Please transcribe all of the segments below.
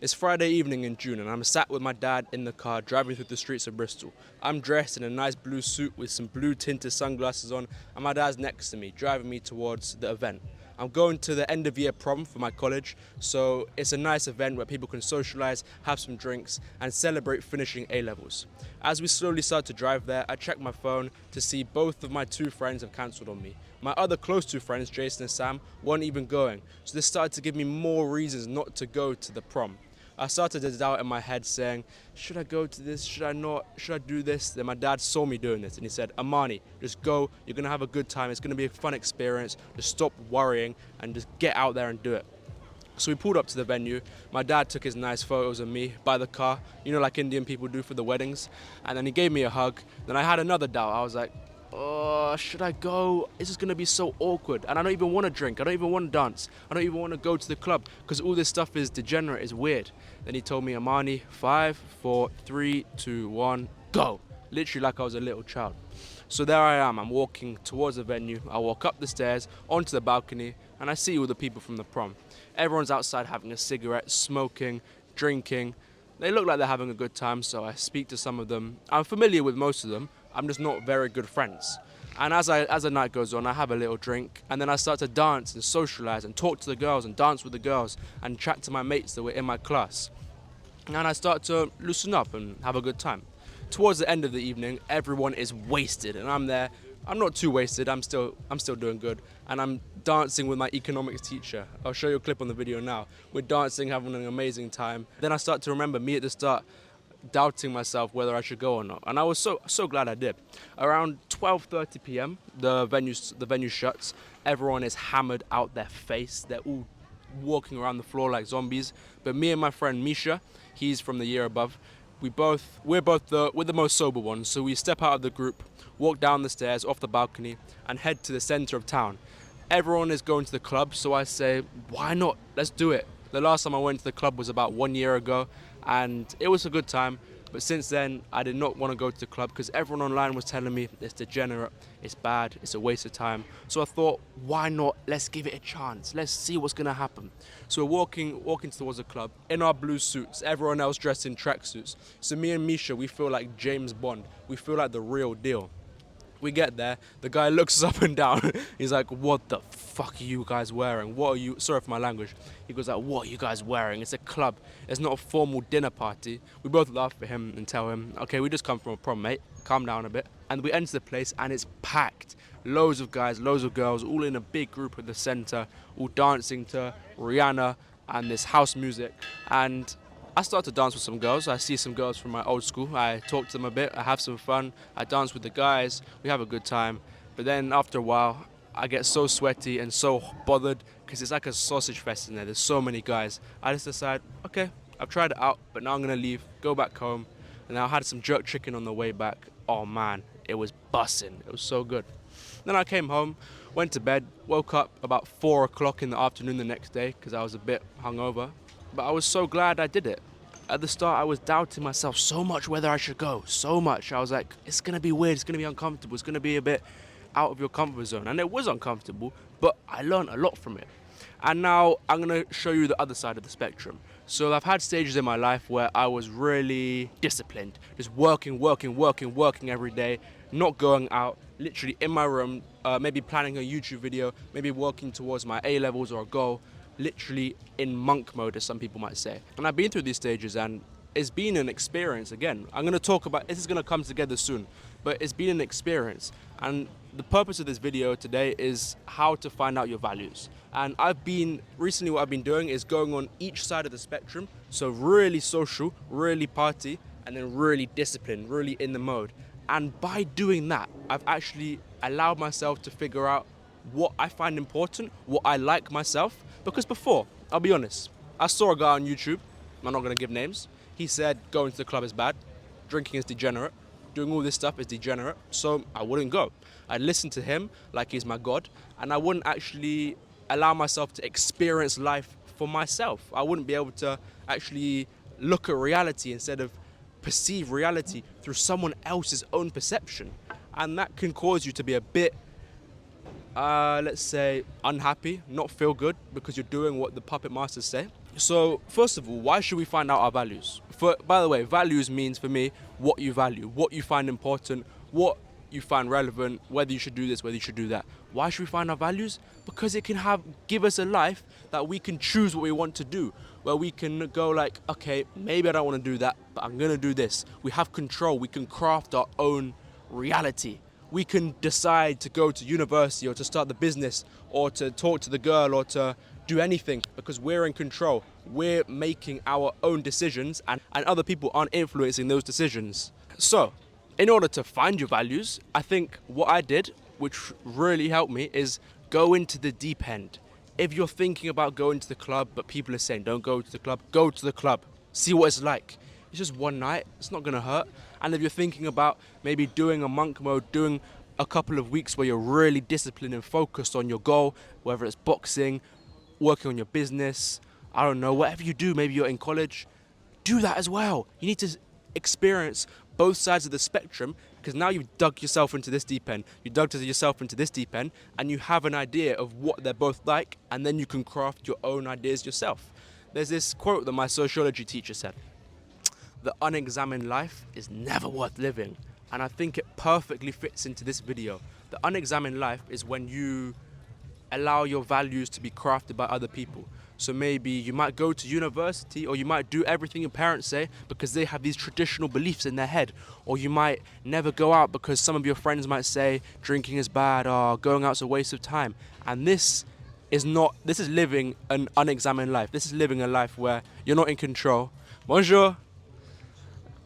It's Friday evening in June and I'm sat with my dad in the car driving through the streets of Bristol. I'm dressed in a nice blue suit with some blue tinted sunglasses on and my dad's next to me driving me towards the event. I'm going to the end of year prom for my college, so it's a nice event where people can socialise, have some drinks and celebrate finishing A-levels. As we slowly start to drive there, I check my phone to see both of my two friends have cancelled on me. My other close two friends, Jason and Sam, weren't even going, so this started to give me more reasons not to go to the prom. I started to doubt in my head saying, should I go to this, should I not, should I do this? Then my dad saw me doing this and he said, Amani, just go, you're going to have a good time, it's going to be a fun experience, just stop worrying and just get out there and do it. So we pulled up to the venue, my dad took his nice photos of me by the car, you know, like Indian people do for the weddings, and then he gave me a hug. Then I had another doubt, I was like, oh, should I go? This is gonna be so awkward and I don't even want to drink, I don't even want to dance, I don't even want to go to the club because all this stuff is degenerate, is weird. Then he told me, Amani, 5, 4, 3, 2, 1, go! Literally like I was a little child. So there I am, I'm walking towards the venue, I walk up the stairs, onto the balcony, and I see all the people from the prom. Everyone's outside having a cigarette, smoking, drinking. They look like they're having a good time, so I speak to some of them. I'm familiar with most of them, I'm just not very good friends. And as the night goes on, I have a little drink, and then I start to dance and socialise and talk to the girls and dance with the girls and chat to my mates that were in my class. And I start to loosen up and have a good time. Towards the end of the evening, everyone is wasted, and I'm there. I'm not too wasted, I'm still doing good, and I'm dancing with my economics teacher. I'll show you a clip on the video now. We're dancing, having an amazing time. Then I start to remember me at the start doubting myself whether I should go or not, and I was so glad I did. Around 12:30 p.m. the venue shuts. Everyone is hammered out their face. They're all walking around the floor like zombies. But me and my friend Misha, he's from the year above, we're the most sober ones, so we step out of the group, walk down the stairs off the balcony and head to the center of town. Everyone is going to the club, so I say, why not? Let's do it. The last time I went to the club was about 1 year ago and it was a good time, but since then I did not want to go to the club because everyone online was telling me it's degenerate, it's bad, it's a waste of time. So I thought, why not? Let's give it a chance. Let's see what's gonna happen. So we're walking towards the club in our blue suits, everyone else dressed in tracksuits. So me and Misha, we feel like James Bond. We feel like the real deal. We get there, the guy looks us up and down. He's like, what the fuck are you guys wearing? What are you, sorry for my language. He goes like, what are you guys wearing? It's a club, it's not a formal dinner party. We both laugh at him and tell him, okay, we just come from a prom, mate, calm down a bit. And we enter the place and it's packed. Loads of guys, loads of girls, all in a big group at the center, all dancing to Rihanna and this house music. And I start to dance with some girls. I see some girls from my old school. I talk to them a bit. I have some fun. I dance with the guys. We have a good time. But then after a while, I get so sweaty and so bothered because it's like a sausage fest in there. There's so many guys. I just decide, okay, I've tried it out, but now I'm gonna leave, go back home. And I had some jerk chicken on the way back. Oh man, it was bussin'. It was so good. Then I came home, went to bed, woke up about 4 o'clock in the afternoon the next day because I was a bit hungover. But I was so glad I did it. At the start, I was doubting myself so much whether I should go, so much. I was like, it's gonna be weird, it's gonna be uncomfortable, it's gonna be a bit out of your comfort zone. And it was uncomfortable, but I learned a lot from it. And now I'm gonna show you the other side of the spectrum. So I've had stages in my life where I was really disciplined, just working every day, not going out, literally in my room, maybe planning a YouTube video, maybe working towards my A-levels or a goal, literally in monk mode, as some people might say. And I've been through these stages and it's been an experience. Again, I'm going to talk about, this is going to come together soon, but it's been an experience. And the purpose of this video today is how to find out your values. And recently what I've been doing is going on each side of the spectrum. So really social, really party, and then really disciplined, really in the mode. And by doing that, I've actually allowed myself to figure out what I find important, what I like myself. Because before, I'll be honest, I saw a guy on YouTube, I'm not gonna give names, he said going to the club is bad, drinking is degenerate, doing all this stuff is degenerate, so I wouldn't go. I'd listen to him like he's my God, and I wouldn't actually allow myself to experience life for myself. I wouldn't be able to actually look at reality instead of perceive reality through someone else's own perception. And that can cause you to be a bit let's say unhappy, not feel good because you're doing what the puppet masters say. So, first of all, why should we find out our values? By the way, values means for me what you value, what you find important, what you find relevant, whether you should do this, whether you should do that. Why should we find our values? Because it can give us a life that we can choose what we want to do, where we can go like, okay, maybe I don't want to do that, but I'm gonna do this. We have control. We can craft our own reality. We can decide to go to university or to start the business or to talk to the girl or to do anything because we're in control. We're making our own decisions and other people aren't influencing those decisions. So, in order to find your values, I think what I did, which really helped me, is go into the deep end. If you're thinking about going to the club, but people are saying don't go to the club, go to the club. See what it's like. It's just one night, it's not gonna hurt. And if you're thinking about maybe doing a monk mode, doing a couple of weeks where you're really disciplined and focused on your goal, whether it's boxing, working on your business, I don't know, whatever you do, maybe you're in college, do that as well. You need to experience both sides of the spectrum because now you've dug yourself into this deep end, you dug yourself into this deep end, and you have an idea of what they're both like, and then you can craft your own ideas yourself. There's this quote that my sociology teacher said: the unexamined life is never worth living. And I think it perfectly fits into this video. The unexamined life is when you allow your values to be crafted by other people. So maybe you might go to university or you might do everything your parents say because they have these traditional beliefs in their head. Or you might never go out because some of your friends might say drinking is bad or going out's a waste of time. And this is living an unexamined life. This is living a life where you're not in control. Bonjour.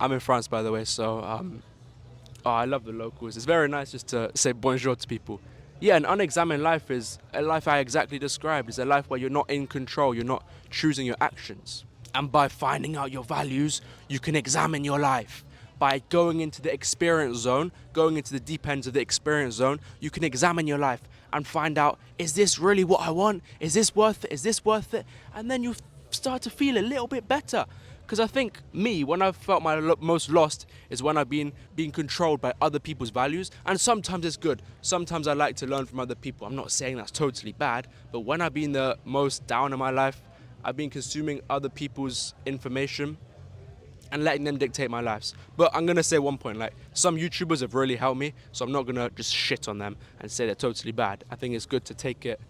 I'm in France, by the way, so I love the locals. It's very nice just to say bonjour to people. Yeah, an unexamined life is a life I exactly described. It's a life where you're not in control, you're not choosing your actions. And by finding out your values, you can examine your life. By going into the experience zone, going into the deep ends of the experience zone, you can examine your life and find out, is this really what I want? Is this worth it? Is this worth it? And then you start to feel a little bit better. Because I think when I've felt most lost is when I've been being controlled by other people's values. And sometimes it's good. Sometimes I like to learn from other people. I'm not saying that's totally bad. But when I've been the most down in my life, I've been consuming other people's information and letting them dictate my lives. But I'm going to say one point, like some YouTubers have really helped me. So I'm not going to just shit on them and say they're totally bad. I think it's good to take it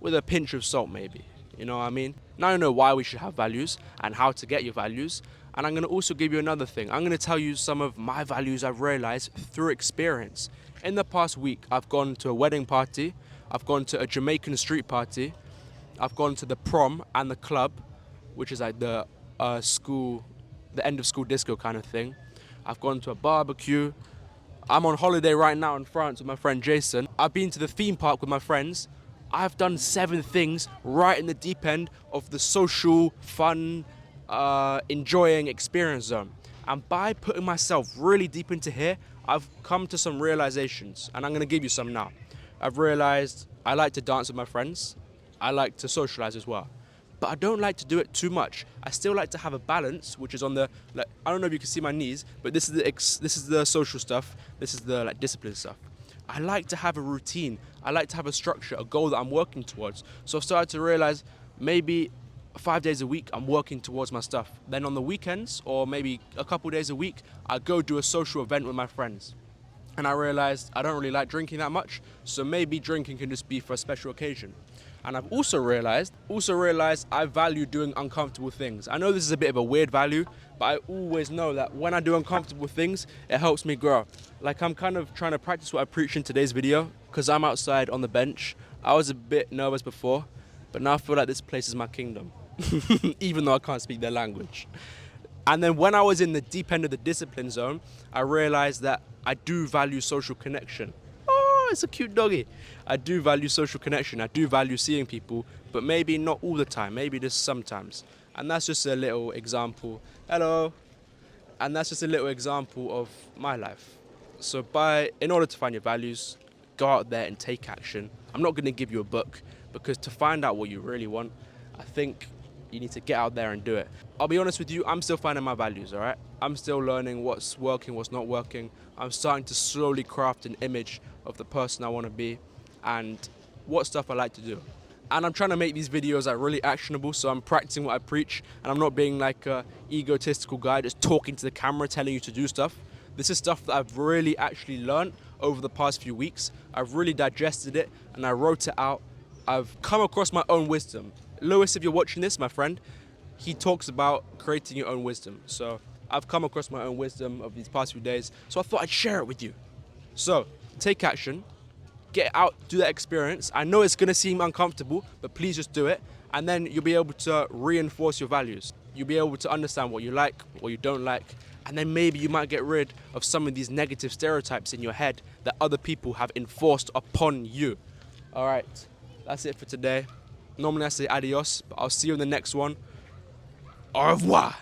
with a pinch of salt maybe. You know what I mean? Now I know why we should have values and how to get your values. And I'm going to also give you another thing. I'm going to tell you some of my values I've realized through experience. In the past week, I've gone to a wedding party. I've gone to a Jamaican street party. I've gone to the prom and the club, which is like the end of school disco kind of thing. I've gone to a barbecue. I'm on holiday right now in France with my friend Jason. I've been to the theme park with my friends. I've done 7 things right in the deep end of the social, fun, enjoying experience zone. And by putting myself really deep into here, I've come to some realizations, and I'm going to give you some now. I've realized I like to dance with my friends. I like to socialize as well. But I don't like to do it too much. I still like to have a balance, which is on the, I don't know if you can see my knees, but this is the social stuff. This is the discipline stuff. I like to have a routine. I like to have a structure, a goal that I'm working towards. So I've started to realize maybe 5 days a week I'm working towards my stuff. Then on the weekends or maybe a couple days a week, I go do a social event with my friends. And I realized I don't really like drinking that much, so maybe drinking can just be for a special occasion. And I've also realized I value doing uncomfortable things. I know this is a bit of a weird value, but I always know that when I do uncomfortable things, it helps me grow. Like I'm kind of trying to practice what I preach in today's video, because I'm outside on the bench. I was a bit nervous before, but now I feel like this place is my kingdom, even though I can't speak their language. And then when I was in the deep end of the discipline zone, I realized that I do value social connection. Oh, it's a cute doggy. I do value social connection. I do value seeing people, but maybe not all the time, maybe just sometimes. And that's just a little example. Hello. And that's just a little example of my life. So in order to find your values, go out there and take action. I'm not going to give you a book, because to find out what you really want, I think you need to get out there and do it. I'll be honest with you, I'm still finding my values, all right? I'm still learning what's working, what's not working. I'm starting to slowly craft an image of the person I want to be and what stuff I like to do. And I'm trying to make these videos like really actionable, so I'm practicing what I preach, and I'm not being like a egotistical guy just talking to the camera telling you to do stuff. This is stuff that I've really actually learned over the past few weeks. I've really digested it and I wrote it out. I've come across my own wisdom. Lewis, if you're watching this, my friend, he talks about creating your own wisdom. So I've come across my own wisdom of these past few days, so I thought I'd share it with you. So take action, get out, do that experience. I know it's gonna seem uncomfortable, but please just do it. And then you'll be able to reinforce your values. You'll be able to understand what you like, what you don't like, and then maybe you might get rid of some of these negative stereotypes in your head that other people have enforced upon you. All right, that's it for today. Normally I say adios, but I'll see you in the next one. Au revoir.